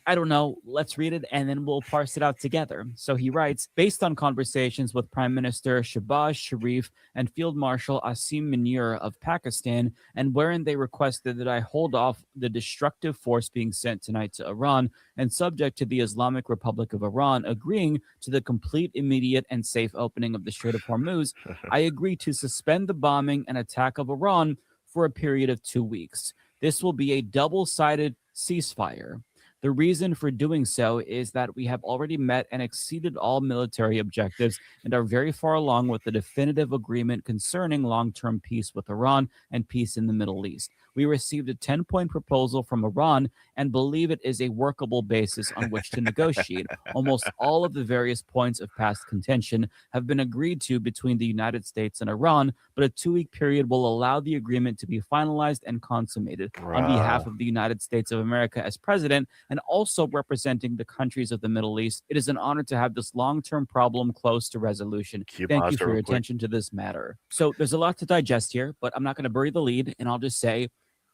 I don't know. Let's read it and then we'll parse it out together. So he writes, based on conversations with Prime Minister Shehbaz Sharif and Field Marshal Asim Munir of Pakistan, and wherein they requested that I hold off the destructive force being sent tonight to Iran, and subject to the Islamic Republic of Iran agreeing to the complete, immediate, and safe opening of the Strait of Hormuz, I agree to suspend the bombing and attack of Iran for a period of 2 weeks. This will be a double-sided ceasefire. The reason for doing so is that we have already met and exceeded all military objectives and are very far along with the definitive agreement concerning long-term peace with Iran and peace in the Middle East. We received a 10-point proposal from Iran and believe it is a workable basis on which to negotiate. Almost all of the various points of past contention have been agreed to between the United States and Iran, but a 2-week period will allow the agreement to be finalized and consummated. On behalf of the United States of America as president, and also representing the countries of the Middle East, it is an honor to have this long-term problem close to resolution. Can you Thank pause you it for real your quick? attention to this matter. So there's a lot to digest here, but I'm not going to bury the lead, and I'll just say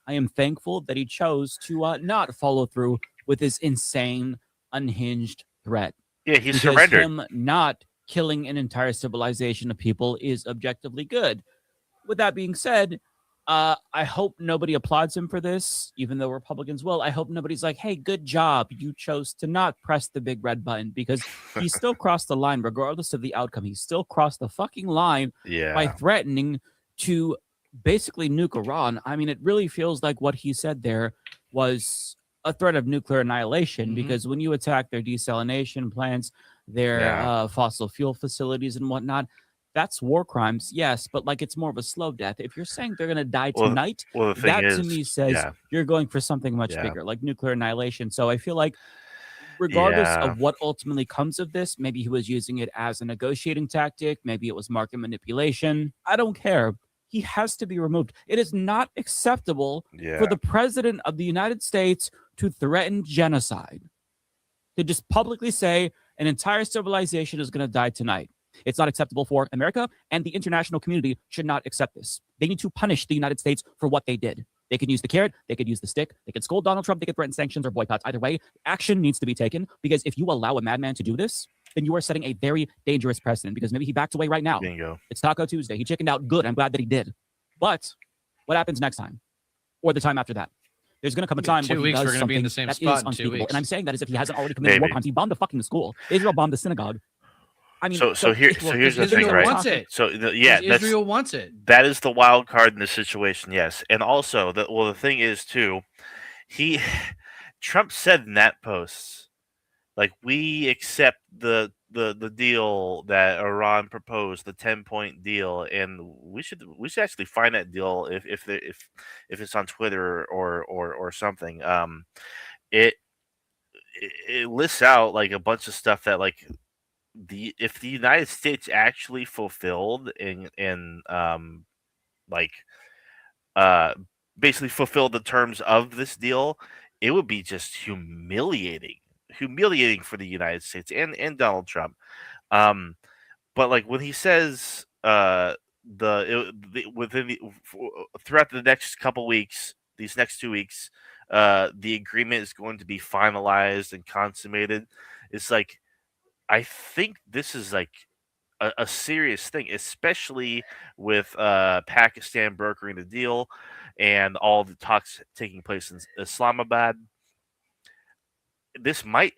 I am thankful that he chose to not follow through with his insane, unhinged threat. Yeah, he Because surrendered. him not killing an entire civilization of people is objectively good. With that being said, I hope nobody applauds him for this, even though Republicans will. I hope nobody's like, hey, good job. You chose to not press the big red button, because he still crossed the line, regardless of the outcome. He still crossed the fucking line by Yeah. threatening to basically nuke Iran. I mean, it really feels like what he said there was a threat of nuclear annihilation, Mhm. because when you attack their desalination plants, their Yeah. fossil fuel facilities and whatnot, that's war crimes, yes, but like it's more of a slow death. If you're saying they're gonna die Well, tonight, well, the thing that is, to me says yeah, you're going for something much Yeah. bigger, like nuclear annihilation. So I feel like regardless yeah, of what ultimately comes of this, maybe he was using it as a negotiating tactic, maybe it was market manipulation. I don't care. He has to be removed. It is not acceptable yeah. for the president of the United States to threaten genocide, to just publicly say, An entire civilization is going to die tonight. It's not acceptable for America, and the international community should not accept this. They need to punish the United States for what they did. They could use the carrot, they could use the stick, they could scold Donald Trump, they could threaten sanctions or boycotts. Either way, action needs to be taken, because if you allow a madman to do this, then you are setting a very dangerous precedent, because maybe he backed away right now. Bingo. It's Taco Tuesday. He chickened out. Good. I'm glad that he did. But what happens next time? Or the time after that? There's going to come a time where he does something in the same that spot is in 2 unspeakable. weeks. And I'm saying that as if he hasn't already committed war crimes. He bombed a fucking school. Israel bombed the synagogue. I mean, so here's the thing, Israel right? wants it. So yeah, Israel wants it. That is the wild card in this situation, yes. And also, the thing is too, Trump said in that post, like, we accept the deal that Iran proposed, the 10-point deal, and we should actually find that deal if it's on Twitter or something. It lists out like a bunch of stuff that, like, if the United States actually fulfilled and like basically fulfilled the terms of this deal, it would be just humiliating for the United States and Donald Trump. But like when he says throughout the next couple weeks, these next 2 weeks, the agreement is going to be finalized and consummated. It's like, I think this is like a serious thing, especially with Pakistan brokering the deal and all the talks taking place in Islamabad. This might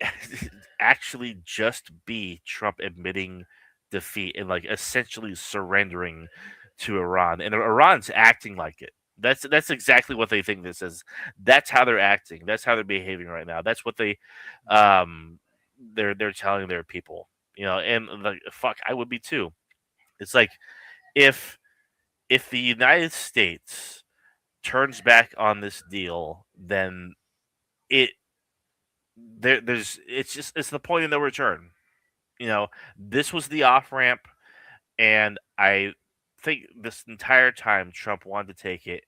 actually just be Trump admitting defeat and like essentially surrendering to Iran, and Iran's acting like it. That's exactly what they think this is. That's how they're acting. That's how they're behaving right now. That's what they're telling their people. And like, fuck, I would be too. It's like if the United States turns back on this deal, then it's the point of no return. This was the off ramp, and I think this entire time Trump wanted to take it.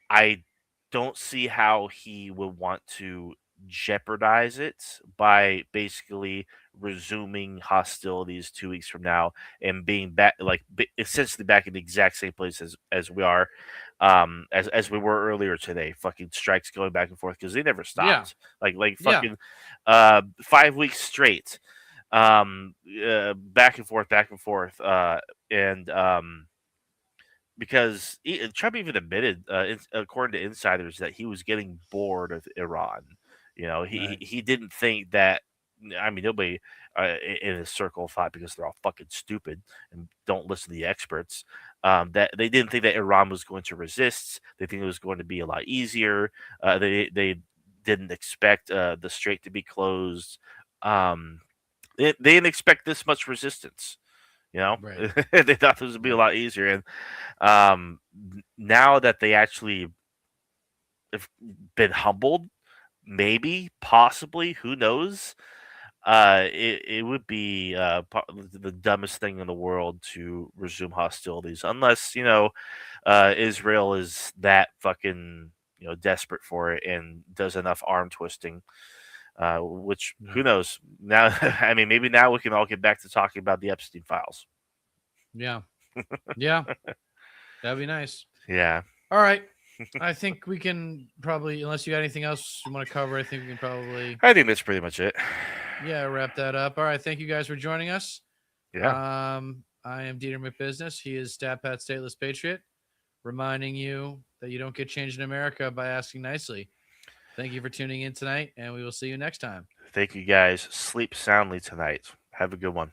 I don't see how he would want to jeopardize it by basically resuming hostilities 2 weeks from now and being back, like, essentially back in the exact same place as we are, as we were earlier today. Fucking strikes going back and forth because they never stopped. Like fucking 5 weeks straight, back and forth, and because Trump even admitted, according to insiders, that he was getting bored of Iran. He didn't think that. I mean, nobody in his circle thought, because they're all fucking stupid and don't listen to the experts, that they didn't think that Iran was going to resist. They think it was going to be a lot easier. They didn't expect the strait to be closed. They didn't expect this much resistance. Right. They thought this would be a lot easier, and now that they actually have been humbled, maybe, possibly, who knows? It would be the dumbest thing in the world to resume hostilities, unless Israel is that fucking desperate for it and does enough arm twisting. Which, who knows? Now, I mean, maybe now we can all get back to talking about the Epstein files. Yeah, that'd be nice. Yeah. All right. I think we can probably, unless you got anything else you want to cover, I think we can probably. I think that's pretty much it. Yeah, wrap that up. All right. Thank you guys for joining us. Yeah. I am Dieter McBusiness. He is Stat Pat Stateless Patriot, reminding you that you don't get changed in America by asking nicely. Thank you for tuning in tonight, and we will see you next time. Thank you, guys. Sleep soundly tonight. Have a good one.